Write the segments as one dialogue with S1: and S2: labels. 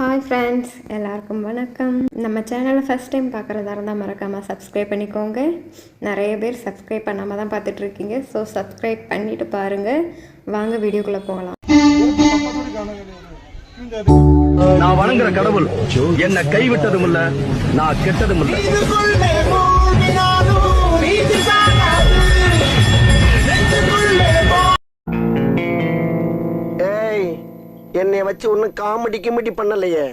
S1: Hi friends, எல்லாருக்கும் வணக்கம். நம்ம சேனலை ஃபஸ்ட் டைம் பார்க்குறதா இருந்தால் மறக்காமல் சப்ஸ்கிரைப் பண்ணிக்கோங்க. நிறைய பேர் சப்ஸ்கிரைப் பண்ணாமல் தான் பார்த்துட்ருக்கீங்க. ஸோ சப்ஸ்கிரைப் பண்ணிவிட்டு பாருங்கள். வாங்க வீடியோக்குள்ளே போகலாம்.
S2: நான் வணங்குற கடவுள் என்னை கைவிட்டதும் இல்ல, நான் கெட்டதும் இல்ல.
S3: ஏய், என்னை வச்சு ஒன்னும் காமெடி பண்ணலையே.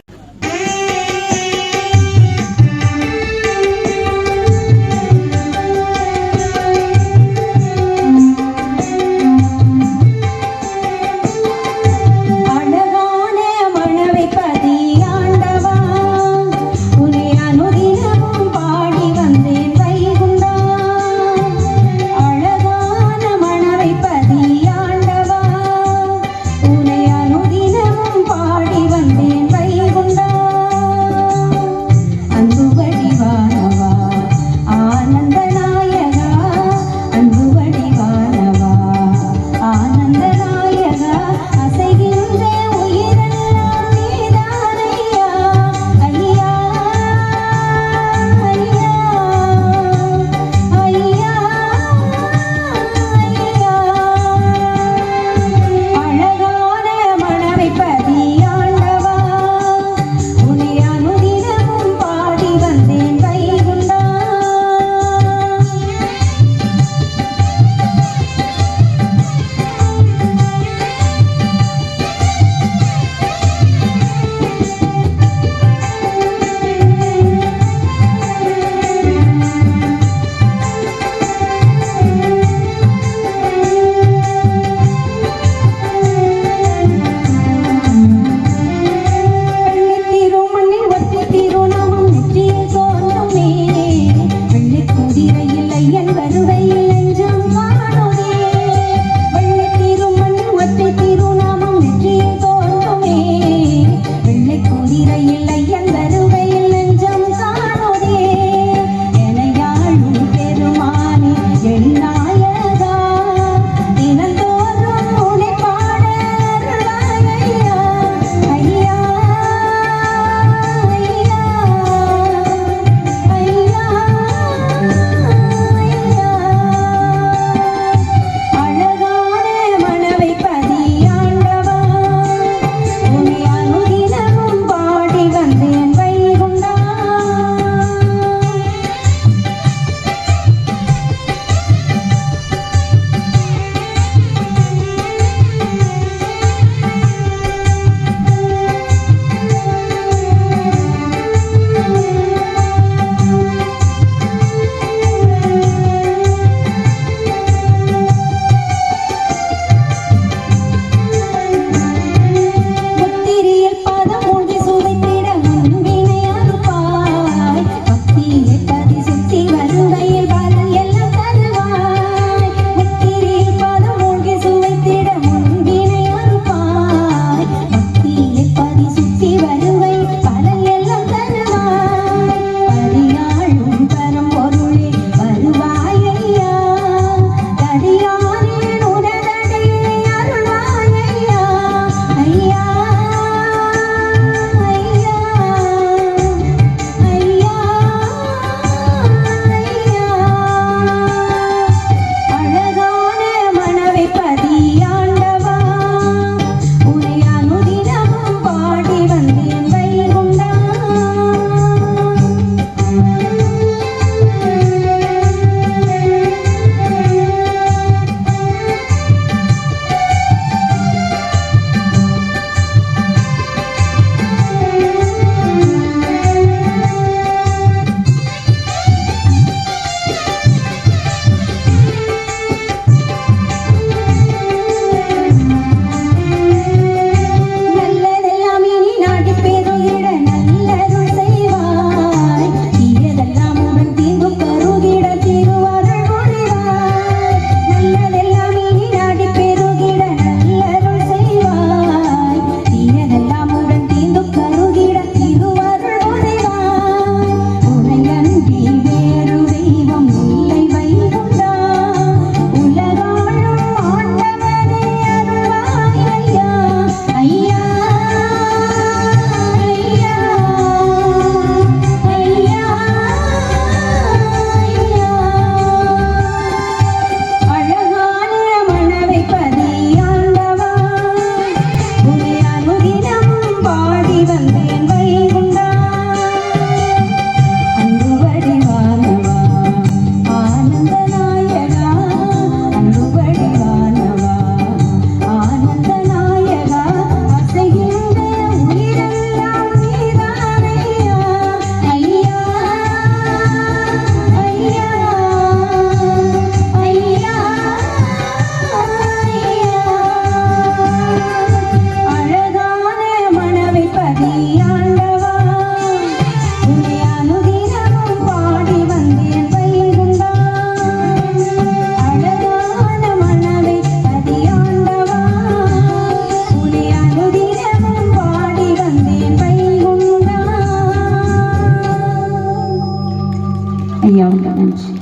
S4: ஐயாவுக்கு நன்றி.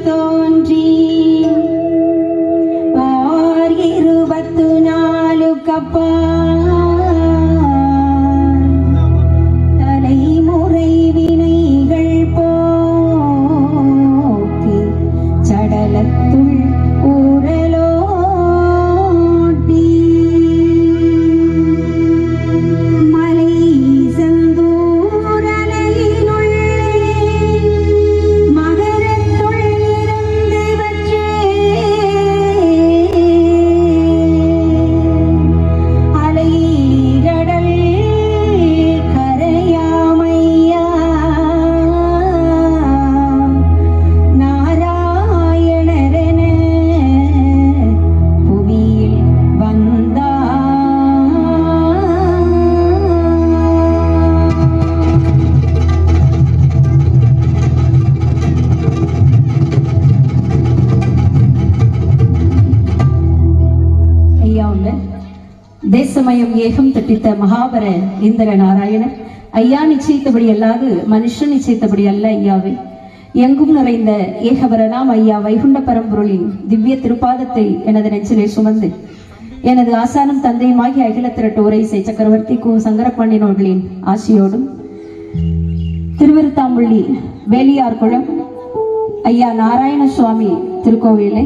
S4: தோன்றி 24 கப்பா தலைமுறை வினைகள் போக்கி சடலத்துள் ஊரலோட்டி மலை செந்தூரலையினுள்ளே மகரத்துள் இருந்து வற்றே அலைகடல் கரையாமையா நாராயணரென புவியில் வந்தார். ஐயா உள்ள தேசமயம் ஏகம் தட்டித்த மகாபர இந்திர நாராயணன் ஐயா நிச்சயித்தபடி அல்லாது மனுஷன் நிச்சயித்தபடி அல்ல ஐயாவே. எங்கும் நிறைந்த ஏகவரனாம் ஐயா வைகுண்ட பரம்பொருளின் திவ்ய திருப்பாதத்தை எனது நெஞ்சிலே சுமந்து எனது ஆசானம் தந்தையுமாகி அகில திரட்டு உரை இசை சக்கரவர்த்தி கு சங்கரபாண்டியனோர்களின் ஆசியோடும் திருவிருத்தாம்பள்ளி வேலியார்குளம் ஐயா நாராயண சுவாமி திருக்கோவிலை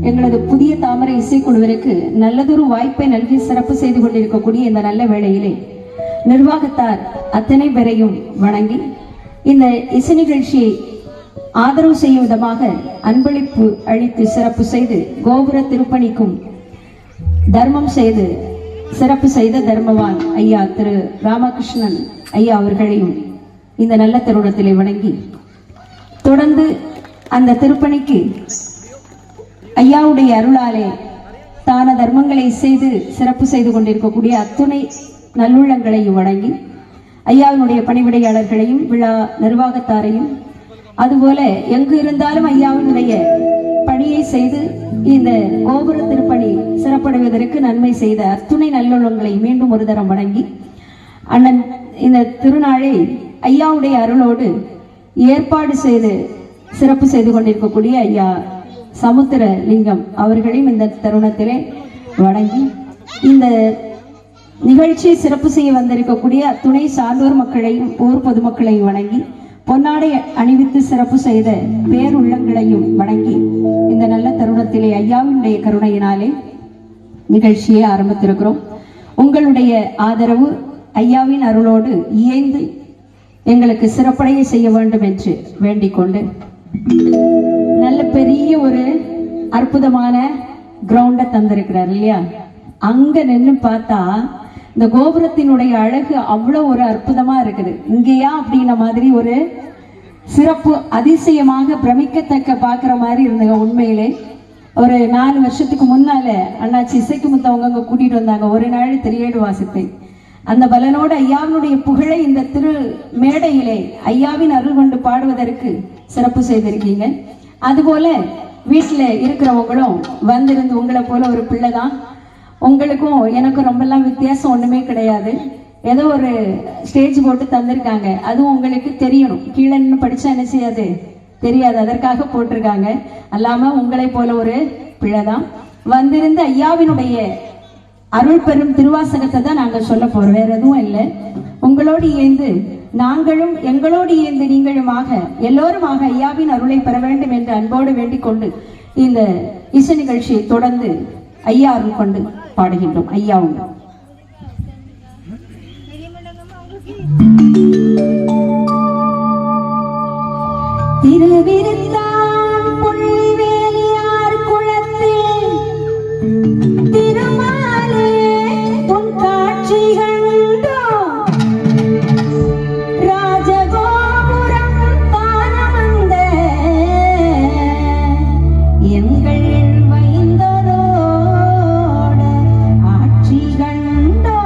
S4: எங்களது புதிய தாமரை இசைக்குழுவிற்கு நல்லதொரு வாய்ப்பை நல்கி சிறப்பு செய்து கொண்டிருக்கக்கூடிய இந்த நல்ல வேளையிலே நிர்வாகத்தார் அத்தனை பேரையும் வணங்கி இந்த இசை நிகழ்ச்சியை ஆதரவு செய்யும் விதமாக அன்பளிப்பு அளித்து சிறப்பு செய்து கோபுர திருப்பணிக்கும் தர்மம் செய்து சிறப்பு செய்த தர்மவான் ஐயா திரு ராமகிருஷ்ணன் ஐயா அவர்களையும் இந்த நல்ல தருணத்திலே வணங்கி தொடர்ந்து அந்த திருப்பணிக்கு ஐயாவுடைய அருளாலே தான தர்மங்களை செய்து சிறப்பு செய்து கொண்டிருக்கக்கூடிய அத்துணை நல்லுள்ளங்களையும் வணங்கி ஐயாவினுடைய பணிவிடையாளர்களையும் விழா நிர்வாகத்தாரையும் அதுபோல எங்கு இருந்தாலும் ஐயாவினுடைய பணியை செய்து இந்த கோபுர திருப்பணி சிறப்படைவதற்கு நன்மை செய்த அத்துணை நல்லுள்ளங்களை மீண்டும் ஒரு தரம் வணங்கி அண்ணன் இந்த திருநாளை ஐயாவுடைய அருளோடு ஏற்பாடு செய்து சிறப்பு செய்து கொண்டிருக்கக்கூடிய ஐயா சமுத்திரலிங்கம் அவர்களையும் இந்த தருணத்திலே வணங்கி இந்த நிகழ்ச்சியை சிறப்பு செய்ய வந்திருக்கக்கூடிய அத்துணை சான்றோர் மக்களையும் ஊர் பொதுமக்களையும் வணங்கி பொன்னாடை அணிவித்து சிறப்பு செய்த பேருள்ளங்களையும் வணங்கி இந்த நல்ல தருணத்திலே ஐயாவினுடைய கருணையினாலே நிகழ்ச்சியை ஆரம்பித்திருக்கிறோம். உங்களுடைய ஆதரவு ஐயாவின் அருளோடு இயைந்து எங்களுக்கு சிறப்படைய செய்ய வேண்டும் என்று வேண்டிக் கொண்டு நல்ல பெரிய ஒரு அற்புதமான கிரவுண்ட தந்திருக்கிறார் இல்லையா. அங்க நின்று பார்த்தா இந்த கோபுரத்தினுடைய அழகு அவ்வளவு ஒரு அற்புதமா இருக்குது. இங்கேயா அப்படின்ன மாதிரி ஒரு சிறப்பு அதிசயமாக பிரமிக்கத்தக்க பாக்குற மாதிரி இருந்தங்க. உண்மையிலே ஒரு 4 வருஷத்துக்கு முன்னால அண்ணாச்சி இசைக்கு முத்தவங்க அங்க கூட்டிட்டு வந்தாங்க. ஒரு நாள் திரியேடு வாசித்தேன். அந்த பலனோடு ஐயாவினுடைய புகழை இந்த திரு மேடையிலே ஐயாவின் அருள் கொண்டு பாடுவதற்கு சிறப்பு செய்திருக்கீங்க. அதுபோல வீட்டுல இருக்கிறவங்களும் வந்திருந்து உங்களை போல ஒரு பிள்ளை தான். உங்களுக்கும் எனக்கும் ரொம்பலாம் வித்தியாசம் ஒண்ணுமே கிடையாது. ஏதோ ஒரு ஸ்டேஜ் போட்டு தந்திருக்காங்க. அதுவும் உங்களுக்கு தெரியணும். கீழே நின்று படிச்சா என்ன செய்யாது தெரியாது, அதற்காக போட்டிருக்காங்க. அல்லாம உங்களை போல ஒரு பிள்ளை தான் வந்திருந்து ஐயாவினுடைய அருள் பெரும் திருவாசகத்தை தான் நாங்க சொல்ல போறோம். வேற எதுவும் இல்லை. உங்களோடு இயந்து நாங்களும் எங்களோடு இயந்து நீங்களுமாக எல்லோருமாக ஐயாவின் அருளை பெற வேண்டும் என்று அன்போடு வேண்டிக் கொண்டு இந்த இசை நிகழ்ச்சியை தொடர்ந்து ஐயா அருள் கொண்டு பாடுகின்றோம். ஐயாவும் திருவிருத்தான் புள்ளிவேலியார் குளத்தில் திருமாலே உன் காட்சி கண்டோ ராஜகோபுரம் தானமந்த எங்கள் வைந்தரோட ஆட்சி கண்டோ.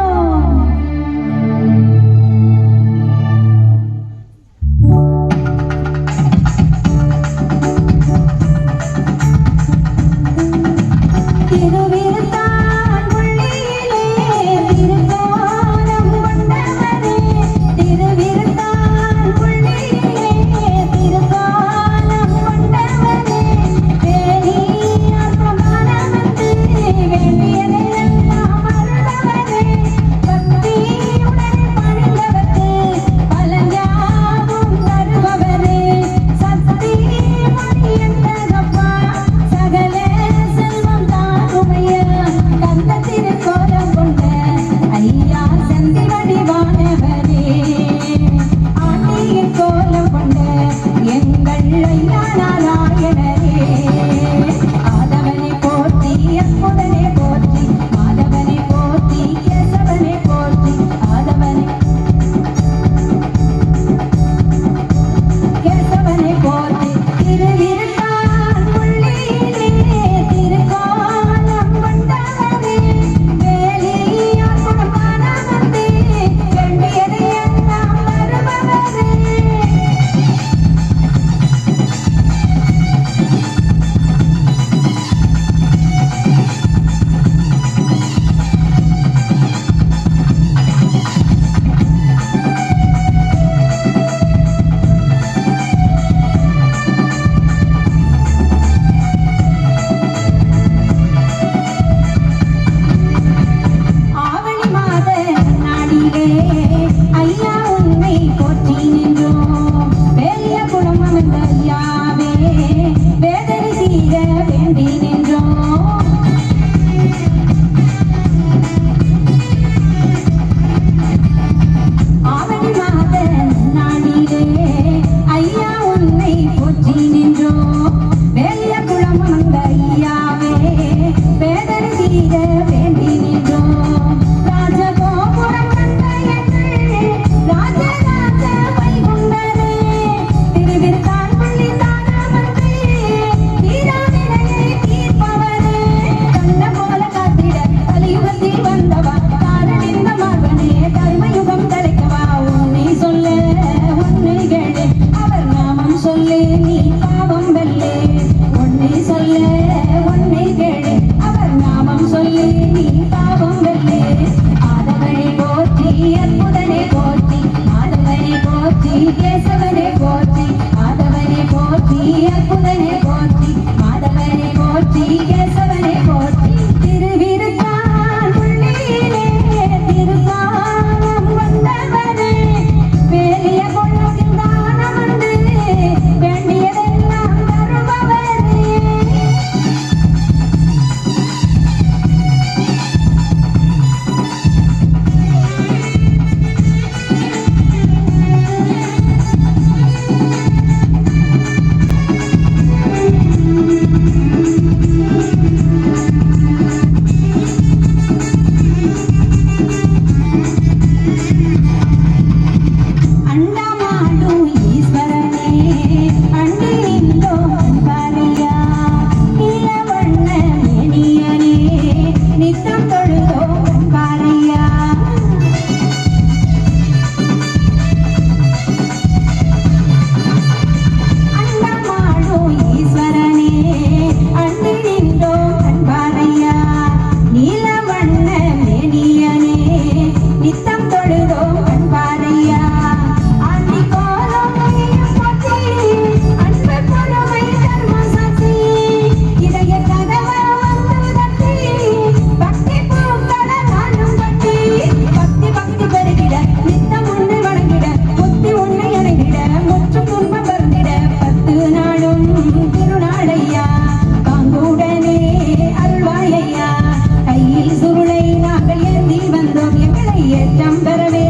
S4: ஏற்றம் பெறவே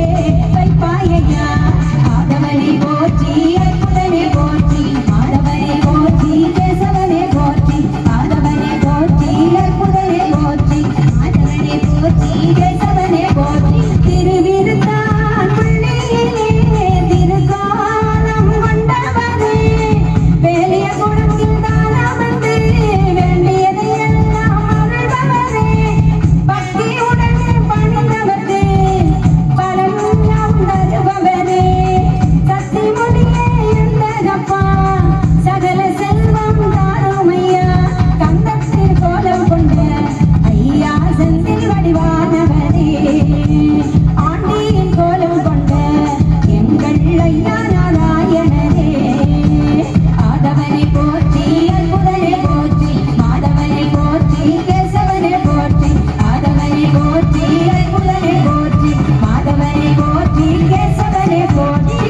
S4: வைப்பாயையா ஆதவனை போற்றி அற்புதனை போற்றி ஆதவனை போற்றி கேசவனை போற்றி ஆதவனை போற்றி அற்புதனை போற்றி ஆதவனை போற்றி கேசவனை போற்றி திருவிருத்தான் பிள்ளையிலே திருக்காலம் கொண்டவனே வேலிய குடத்தில் தானம் வந்து வேண்டியதை எல்லாம் அருள்பவனே பக்தியுடன் பணிந்தவர்க்கு பலன் எல்லாம் தருபவனே சக்தி முடியே இருந்ததப்பா சகல செல்வம் தாருமையா கந்தத்தில் கோலம் கொண்ட ஐயா செந்தில் வடிவானவனே ஆண்டியின் கோலம் கொண்ட எங்கள் ஐயா நாராயணனே ஆதவனை போற்றி அற்புதனை போற்றி மாதவனை போற்றி கேசவனை போற்றி ஆதவனை போற்றி அற்புதனை போற்றி மாதவனை போற்றி கேசவனை போற்றி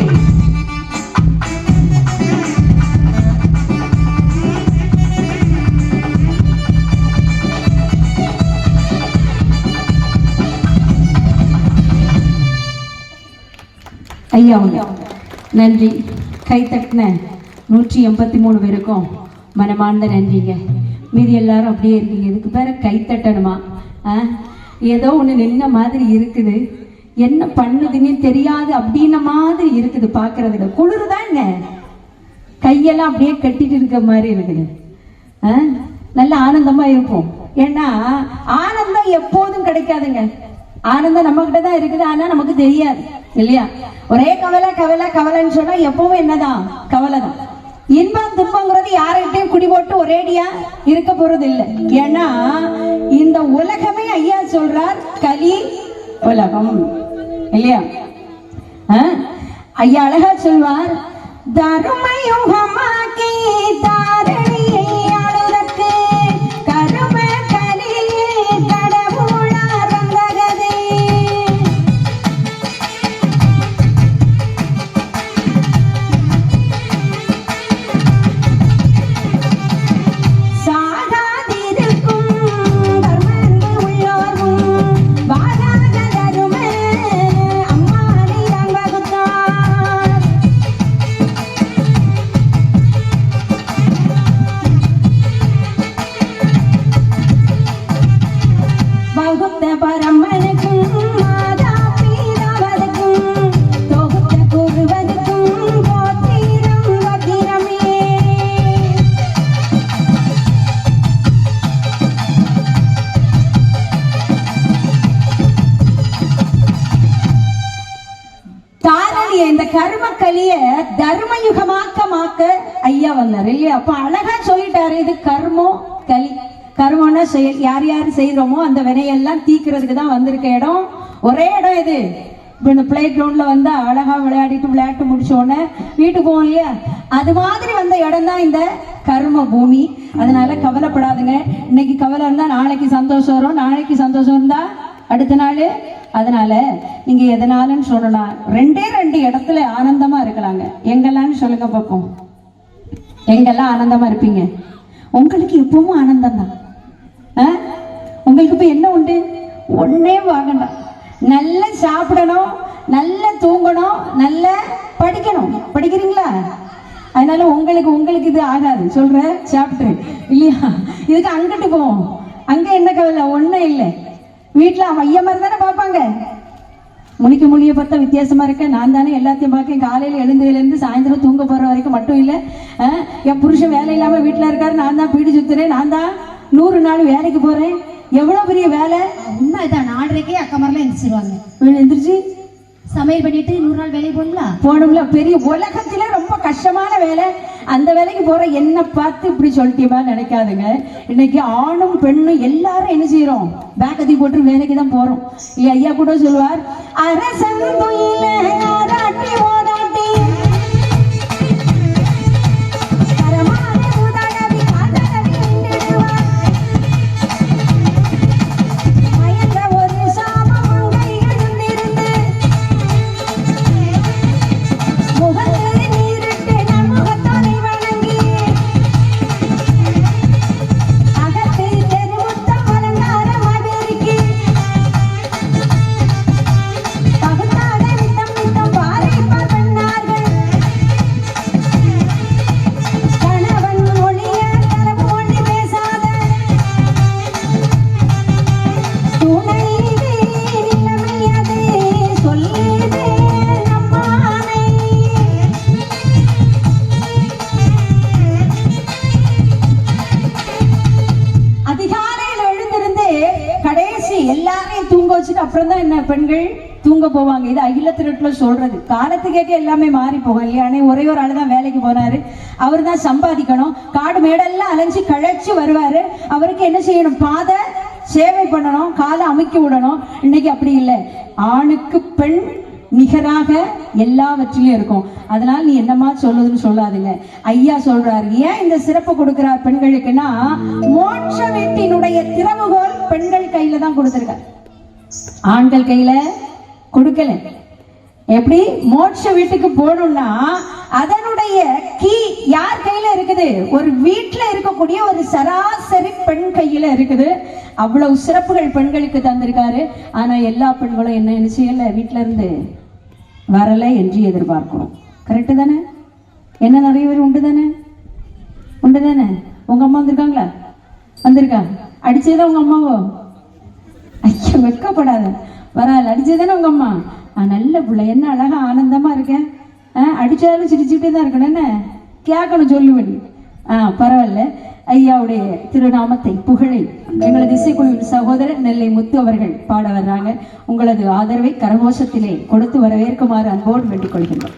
S4: ஐயா நன்றி. கைத்தட்டின 183 பேருக்கும் மனமார்ந்த நன்றிங்க. மீதி எல்லாரும் அப்படியே இருக்கீங்க. இதுக்கு பேர கைத்தட்டணுமா? ஏதோ ஒன்று நின்ன மாதிரி இருக்குது, என்ன பண்ணுதுன்னு தெரியாது அப்படின்ன மாதிரி இருக்குது பார்க்கறதுக்கு. குளிர்தாங்க, கையெல்லாம் அப்படியே கட்டிட்டு இருக்க மாதிரி இருக்குது. நல்ல ஆனந்தமா இருப்போம். ஏன்னா ஆனந்தம் எப்போதும் கிடைக்காதுங்க. ஆனந்தம் நம்ம கிட்ட தான் இருக்குது, ஆனா நமக்கு தெரியாது இல்லையா? ஒரே கவலை கவலை கவலைன்னு சொன்னா எப்பவும் என்னதான் கவலை தான். இன்பம் துன்பங்கிறது யார்கிட்டையும் குடி போட்டு ஒரேடியா இருக்க போறது இல்லை. ஏன்னா இந்த உலகமே ஐயா சொல்றார் கலி உலகம் இல்லையா? ஐயா அழகா சொல்வார், தருமயுகமாக்கி தாரணியை ஆளுதற்கு கரும கலியே கடவுளார் வந்தகதே. சாகாதிருக்கும் தர்மந்து உள்ளோர்வும் வாராத தரும அம்மானை தான் வகுத்தார். வகுத்த பரமனுக்கும் மாதா பீதாவதுக்கும் தொகுத்த குருவதுக்கும் கோத்திரம் வத்திரமே. தாரணிய இந்த கர்மக்கலிய தர்மயுகமாக்க ஐயா வந்தார் இல்லையா? அப்ப அழகா சொல்லிட்டாரு, இது கர்மம் கலி. கர்மம்னா செயல், யார் யார் செய்யறோமோ அந்த வினையெல்லாம் தீக்கிறதுக்கு தான் வந்திருக்க இடம். ஒரே இடம் இது. இப்போ இந்த பிளே கிரவுண்ட்ல வந்தா அழகா விளையாட்டு முடிச்ச உடனே வீட்டுக்கு போவோம் இல்லையா? அது மாதிரி வந்த இடம் தான் இந்த கர்ம பூமி. அதனால கவலைப்படாதுங்க. இன்னைக்கு கவலை இருந்தா நாளைக்கு சந்தோஷம் வரும், நாளைக்கு சந்தோஷம் இருந்தா அடுத்த நாள். அதனால நீங்க எதனாலன்னு சொல்லலாம், ரெண்டு இடத்துல ஆனந்தமா இருக்கலாங்க. எங்கெல்லாம்னு சொல்லுங்க பார்ப்போம். எங்கெல்லாம் ஆனந்தமா இருப்பீங்க? உங்களுக்கு எப்பவும் ஆனந்தம் தான். உங்களுக்கு இப்ப என்ன உண்டு? ஒன்னே வாங்கணும், நல்லா சாப்பிடணும், நல்லா தூங்கணும், நல்லா படிக்கணும். படிக்கிறீங்களா? அதனால உங்களுக்கு இது ஆகாது சொல்ற சாப்பிட்டு இல்லையா? இதுக்கு அங்கிட்டு போவோம். அங்க என்ன கவலை? ஒன்னும் இல்லை. வீட்டுல ஐயா மாதிரி தானே பார்ப்பாங்க. மொழிய பார்த்தா வித்தியாசமா இருக்க. நான் தானே எல்லாத்தையும் பார்க்கேன். காலையில எழுந்ததுலேருந்து சாயந்தரம் தூங்க போற வரைக்கும் மட்டும் இல்லை. என் புருஷன் வேலை இல்லாம வீட்டுல இருக்காரு, நான் தான் பீடி சுத்துறேன், நான் தான் 100 நாள் வேலைக்கு போறேன். எவ்வளவு பெரிய வேலை!
S5: உண்மைதான். 4:30 அக்கா மாதிரிலாம் எந்திரிச்சிருவாங்க.
S4: எந்திரிச்சு
S5: சமையல் பண்ணிட்டு 100 நாள் வேலைக்கு
S4: போகணும்ல. பெரிய உலகத்திலே ரொம்ப கஷ்டமான வேலை. அந்த வேலைக்கு போற என்ன பார்த்து இப்படி சொல்லிட்டீமா நினைக்காதுங்க. இன்னைக்கு ஆணும் பெண்ணும் எல்லாரும் என்ன செய்யறோம்? பேக்கத்தி போட்டு வேலைக்கு தான் போறோம். ஐயா கூட சொல்லுவார், அரசன் துயில ஆராட்டி ஓராட்டி பெண்கள் தூங்க போவாங்க. இது அகில திருட்டுல சொல்றது. காலத்துக்கேக்க எல்லாமே மாறி போகும் இல்லையா? ஒரே ஒரு ஆளு தான் வேலைக்கு போனாரு, அவர் தான் சம்பாதிக்கணும், காடு மேடெல்லாம் அலைஞ்சு கழைச்சு வருவாரு. அவருக்கு என்ன செய்யணும்? பாத சேவை பண்ணணும், காலை அமுக்கி விடணும். இன்னைக்கு அப்படி இல்லை. ஆணுக்கு பெண் நிகராக எல்லாவற்றிலும் இருக்கும். அதனால நீ என்னமா சொல்லுதுன்னு சொல்லாதுங்க. ஐயா சொல்றாரு, ஏன் இந்த சிறப்பு கொடுக்கிறார் பெண்களுக்குன்னா, மோட்ச வீட்டினுடைய திறவுகோல் பெண்கள் கையில தான் கொடுத்திருக்காரு, ஆண்கள் கையில கொடுக்கல. எப்படி மோட்ச வீட்டுக்கு போகணும்னா அதனுடைய கீ யார் கையில இருக்குது? ஒரு வீட்டுல இருக்கக்கூடிய ஒரு சராசரி பெண் கையில இருக்குது. அவ்வளவு சிறப்புகள் பெண்களுக்கு தந்திருக்காரு. ஆனா எல்லா பெண்களும் என்ன செய்யல, வீட்டுல இருந்து வரல என்று எதிர்பார்க்கிறோம். கரெக்டு தானே? என்ன நிறைய பேர் உண்டு தானே? உண்டு தானே? உங்க அம்மா வந்திருக்காங்களா? வந்திருக்கா? அடிச்சதா உங்க அம்மாவோ? ஐயோ வெட்கப்படாத, வராது. அடிச்சதானே உங்க அம்மா? நல்ல பிள்ளை, என்ன அழகா ஆனந்தமா இருக்கேன். அடிச்சாலும் சிரிச்சுட்டே தான் இருக்கணும், என்ன கேட்கணும் சொல்லுவடி. பரவாயில்ல. ஐயாவுடைய திருநாமத்தை புகழை எங்களது இசைக்குழுவின் சகோதரர் நெல்லை முத்து அவர்கள் பாட வர்றாங்க. உங்களது ஆதரவை கரகோஷத்திலே கொடுத்து வரவேற்குமாறு அன்போடு வேண்டிக் கொள்கின்றோம்.